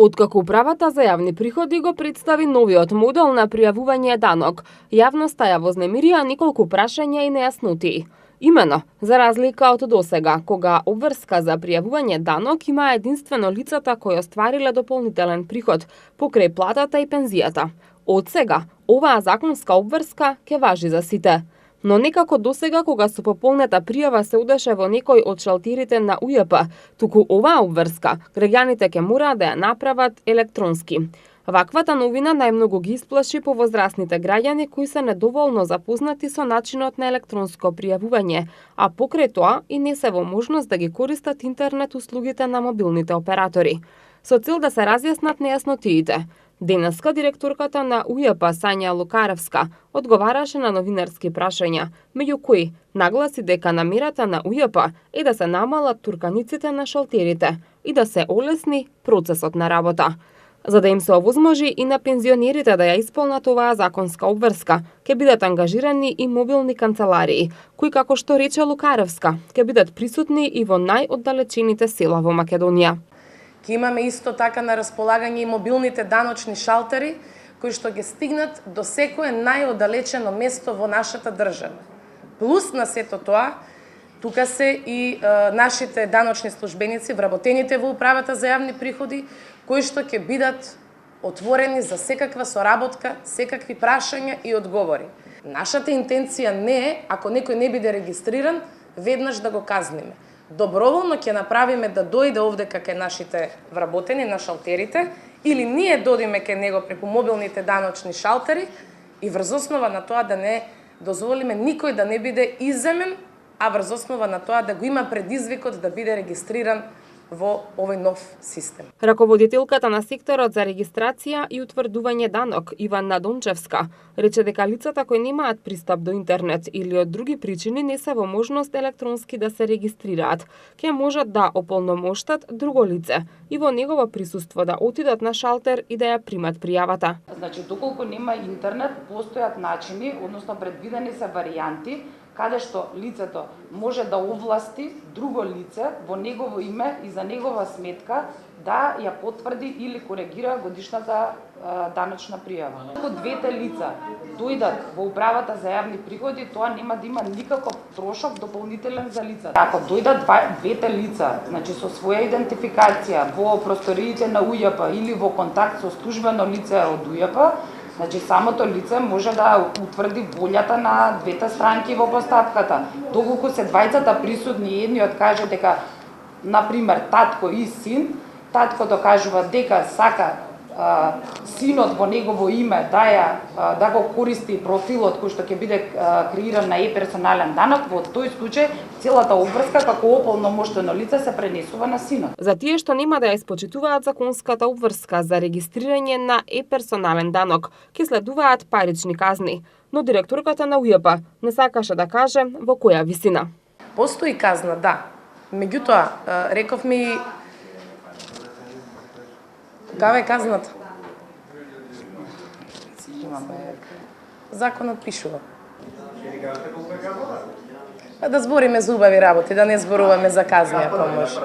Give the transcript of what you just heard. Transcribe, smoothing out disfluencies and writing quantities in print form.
Откако Управата за јавни приходи го представи новиот модел на пријавување данок, јавноста ја вознемирија неколку прашања и нејаснотии. Имено, за разлика од досега, кога обврска за пријавување данок има единствено лицата кои оствариле дополнителен приход покрај платата и пензијата. Од сега, оваа законска обврска ќе важи за сите. Но некако досега кога со пополнета пријава се одеше во некој од шалтерите на УЈП, туку оваа обврска граѓаните ќе мора да ја направат електронски. Ваквата новина најмногу ги исплаши повозрасните граѓани кои се недоволно запознати со начинот на електронско пријавување, а покрај тоа и не се во можност да ги користат интернет услугите на мобилните оператори. Со цел да се разјаснат нејаснотиите, денеска директорката на УЈП Сања Лукаревска одговараше на новинарски прашања, меѓу кои нагласи дека намерата на УЈП е да се намалат турканиците на шалтерите и да се олесни процесот на работа. За да им се овозможи и на пензионерите да ја исполнат оваа законска обврска, ќе бидат ангажирани и мобилни канцеларии, кои, како што рече Лукаревска, ќе бидат присутни и во најоддалечените села во Македонија. Ке имаме исто така на располагање и мобилните даночни шалтери, кои што ги стигнат до секое најоддалечено место во нашата држава. Плюс на сето тоа, тука се и нашите даночни службеници, вработените во Управата за јавни приходи, кои што ќе бидат отворени за секаква соработка, секакви прашања и одговори. Нашата интенција не е, ако некој не биде регистриран, веднаш да го казниме. Доброволно ќе направиме да дојде овде кај нашите вработени на шалтерите или ние додиме кај него преку мобилните даночни шалтери и врз основа на тоа да не дозволиме никој да не биде изземен, а врз основа на тоа да го има предизвикот да биде регистриран во овој нов систем. Раководителката на секторот за регистрација и утврдување данок Ивана Дончевска рече дека лицата кои немаат пристап до интернет или од други причини не се во можност електронски да се регистрираат, ќе можат да ополномоштат друго лице и во негово присуство да отидат на шалтер и да ја примат пријавата. Значи, доколку нема интернет, постојат начини, односно предвидени се варијанти каде што лицето може да овласти друго лице во негово име и за негова сметка да ја потврди или коригира годишната даночна пријава. Ако двете лица дојдат во Управата за јавни приходи, тоа нема да има никаков трошок дополнителен за лицата. Ако дојдат двете лица, значи со своја идентификација во просториите на УЈП или во контакт со службено лице од УЈП, значи самото лице може да утврди волјата на двете странки во постапката. Доколку се двајцата присутни, едниот каже дека, например, татко и син, таткото кажува дека сака синот во негово име да го користи профилот кој што ќе биде креиран на персонален данок, во тој случај целата обврска како ополномоштено лице се пренесува на синот. За тие што нема да ја испочитуваат законската обврска за регистрирање на персонален данок, ќе следуваат парични казни, но директорката на УЈП не сакаше да каже во која висина. Постои казна, да. Меѓутоа, рековме и каква е казната? Законот пишува. Да збориме за убави работи, да не зборуваме за казни, ако може.